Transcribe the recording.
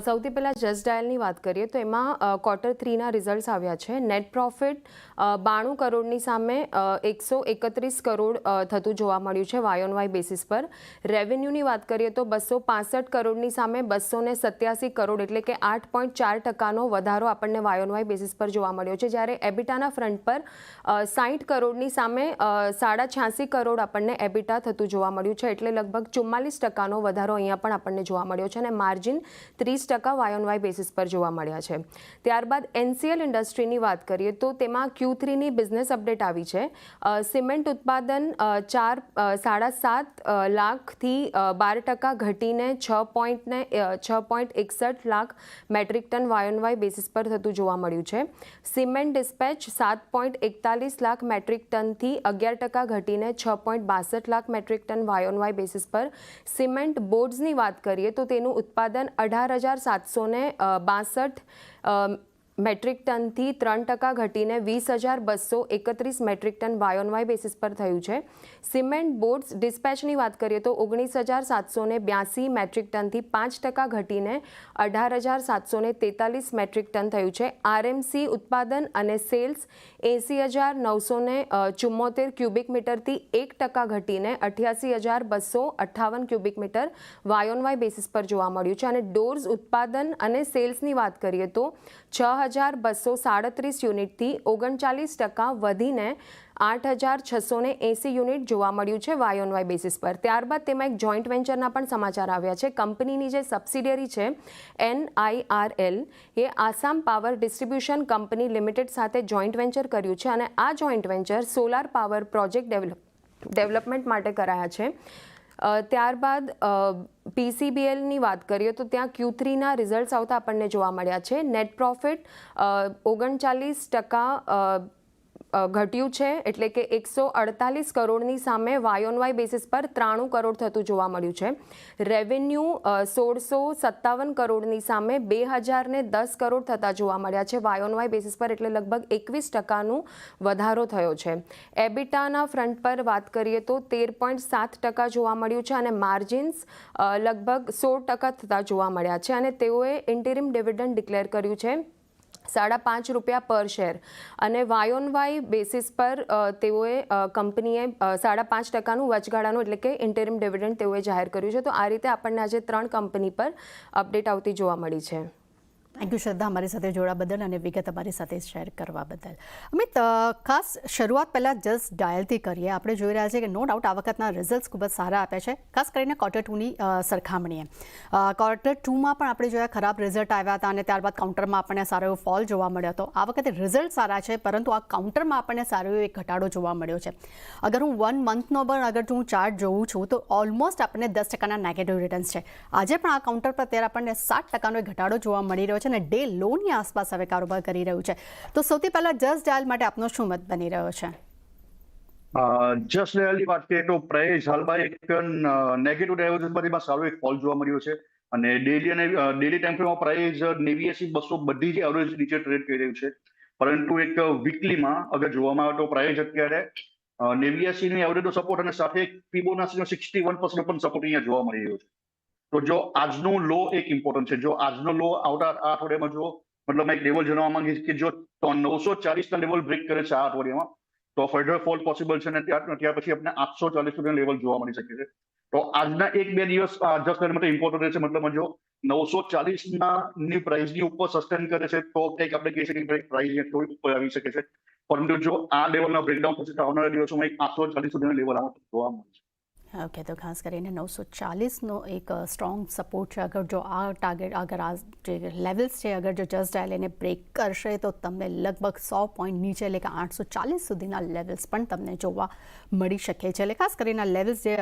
સૌથી પહેલાં જસ્ટ ડાયલની વાત કરીએ તો એમાં Q3ના રિઝલ્ટ્સ આવ્યા છે. નેટ પ્રોફિટ 92 કરોડની સામે 131 કરોડ થતું જોવા મળ્યું છે વાય ઓન વાય બેસિસ પર. રેવન્યુની વાત કરીએ તો 265 કરોડની સામે 287 કરોડ એટલે કે 8.4% વધારો આપણને વાય ઓન વાય બેસિસ પર જોવા મળ્યો છે. જ્યારે એબિટાના ફ્રન્ટ પર 60 કરોડની સામે 86 કરોડ આપણને એબિટા થતું જોવા મળ્યું છે, એટલે લગભગ 44% વધારો અહીંયા પણ આપણને જોવા મળ્યો છે અને margin 30% Y on Y basis પર જોવા મળ્યા છે. ત્યારબાદ NCL ઇન્ડસ્ટ્રીની વાત કરીએ તો તેમાં Q3ની બિઝનેસ અપડેટ આવી છે. સિમેન્ટ ઉત્પાદન 7.5 લાખથી 12% ઘટીને 6.61 lakh metric ton Y on Y basis પર થતું જોવા મળ્યું છે. સિમેન્ટ ડિસ્પેચ 7.41 લાખ મેટ્રિક ટનથી 11% ઘટીને 6.62 lakh metric ton Y on Y basis પર. સિમેન્ટ બોર્ડ્સની વાત કરીએ તો તેનું ઉત્પાદન 18,762 મેટ્રિક ટનથી 3% ઘટીને 20,231 metric ton Y on Y basis પર થયું છે. સિમેન્ટ બોર્ડ્સ ડિસ્પેચની વાત કરીએ તો 19,782 મેટ્રિક ટનથી 5% ઘટીને 18,743 મેટ્રિક ટન થયું છે. RMC ઉત્પાદન અને સેલ્સ 80,974 ક્યુબિક મીટરથી 1% ઘટીને 88,258 cubic metre Y on Y basis પર જોવા મળ્યું છે. અને ડોર્સ ઉત્પાદન અને સેલ્સની વાત કરીએ તો 6,237 યુનિટથી 39% વધીને 8,680 યુનિટ જોવા મળ્યું છે વાય ઓન વાય બેસિસ પર. ત્યારબાદ તેમાં એક જોઈન્ટ વેન્ચરના પણ સમાચાર આવ્યા છે. કંપનીની જે સબસિડિયરી છે NIRL એ Assam power distribution company limited સાથે જોઈન્ટ વેન્ચર કર્યું છે અને આ joint venture solar power project development માટે કરાયા છે. ત્યારબાદ PCBLની વાત કરીએ તો ત્યાં Q3ના રિઝલ્ટ્સ આવતા આપણને જોવા મળ્યા છે. નેટ પ્રોફિટ 39% ઘટ્યું છે, એટલે કે 148 કરોડની સામે વાય ઓન વાય બેસિસ પર 93 કરોડ થતું જોવા મળ્યું છે. રેવન્યુ 1,657 કરોડની સામે 2,010 કરોડ થતા જોવા મળ્યા છે વાય ઓન વાય બેસિસ પર, એટલે લગભગ 21%નું વધારો થયો છે. એબિટાના ફ્રન્ટ પર વાત કરીએ તો 13.7% જોવા મળ્યું છે અને માર્જિન્સ લગભગ 16% થતા જોવા મળ્યા છે અને તેઓએ ઇન્ટરિમ ડિવિડન્ડ ડિક્લેર કર્યું છે ₹5.5 પર શેર અને વાય ઓન વાય બેસિસ પર તેઓએ કંપનીએ 5.5%નું વચગાળાનું એટલે કે ઇન્ટરિમ ડિવિડન્ડ તેઓએ જાહેર કર્યું છે. તો આ રીતે આપણને આજે 3 કંપની પર અપડેટ આવતી જોવા મળી છે. થેન્ક યુ શ્રદ્ધા, અમારી સાથે જોડા બદલ અને વિગત અમારી સાથે શેર કરવા બદલ. અમિત, ખાસ શરૂઆત પહેલાં જસ્ટ ડાયલથી કરીએ. આપણે જોઈ રહ્યા છીએ કે નો ડાઉટ આ વખતના રિઝલ્ટ્સ ખૂબ જ સારા આપ્યા છે, ખાસ કરીને Q2ની સરખામણીએ. Q2માં પણ આપણે જોયા ખરાબ રિઝલ્ટ આવ્યા હતા અને ત્યારબાદ કાઉન્ટરમાં આપણને સારો એવો ફોલ જોવા મળ્યો હતો. આ વખતે રિઝલ્ટ સારા છે પરંતુ આ કાઉન્ટરમાં આપણને સારો એવો એક ઘટાડો જોવા મળ્યો છે. અગર હું 1 મંથનો પણ અગર હું ચાર્ટ જોઉં છું તો ઓલમોસ્ટ આપણને 10%ના નેગેટિવ રિટર્ન્સ છે. આજે પણ આ કાઉન્ટર પર ત્યારે આપણને 7%નો એક ઘટાડો જોવા મળી રહ્યો છે અને ડે લોની આસપાસ હવે કારોબાર કરી રહ્યું છે. તો સૌથી પહેલા જસ્ટ ડાયલ માટે આપનો શું મત બની રહ્યો છે? જસ્ટ ડાયલની વાત કરીએ તો પ્રાઇસ હાલમાં એક નેગેટિવ ડાયવર્જન્સમાં સારો એક ફોલ જોવા મળ્યો છે અને ડેલી ટાઈમ ફ્રેમમાં પ્રાઇસ 89-200 બધી જ એવરેજ નીચે ટ્રેડ કરી રહ્યું છે. પરંતુ એક વીકલીમાં અગર જોવામાં આવે તો પ્રાઇસ અત્યારે 89ની એવરેજનો સપોર્ટ અને સાથે ફિબોનાચીનો 61% પણ સપોર્ટ અહીંયા જોવા મળી રહ્યો છે. તો જો આજનો લો એક ઇમ્પોર્ટન્ટ છે, જો આજનો લો આવતા આ અઠવાડિયામાં જો મતલબ એક લેવલ જણાવવા માંગીશ કે જો 940ના લેવલ બ્રેક કરે છે આ અઠવાડિયામાં તો ફર્ધર ફોલ પોસિબલ છે અને ત્યાર પછી આપણે 840 સુધીના લેવલ જોવા મળી શકે છે. તો આજના 1-2 દિવસ જસ્ટ માટે ઇમ્પોર્ટન્ટ રહેશે. મતલબ જો 940ની પ્રાઇસની ઉપર સસ્ટેન કરે છે તો કંઈક આપણે કહી શકીએ કે પ્રાઇસ થોડી ઉપર આવી શકે છે. પરંતુ જો આ લેવલના બ્રેકડાઉન પછી આવનારા દિવસોમાં એક 840 સુધીના લેવલ જોવા મળશે. ઓકે, તો ખાસ કરીને 940નો એક સ્ટ્રોંગ સપોર્ટ છે. અગર જો આ ટાર્ગેટ અગર આ જે લેવલ્સ છે અગર જો જસ્ટ ડાયલ એને બ્રેક કરશે તો તમને લગભગ 100 પોઈન્ટ નીચે એટલે કે 840 સુધીના લેવલ્સ પણ તમને જોવા મળી શકે છે. એટલે ખાસ કરીને લેવલ્સ જે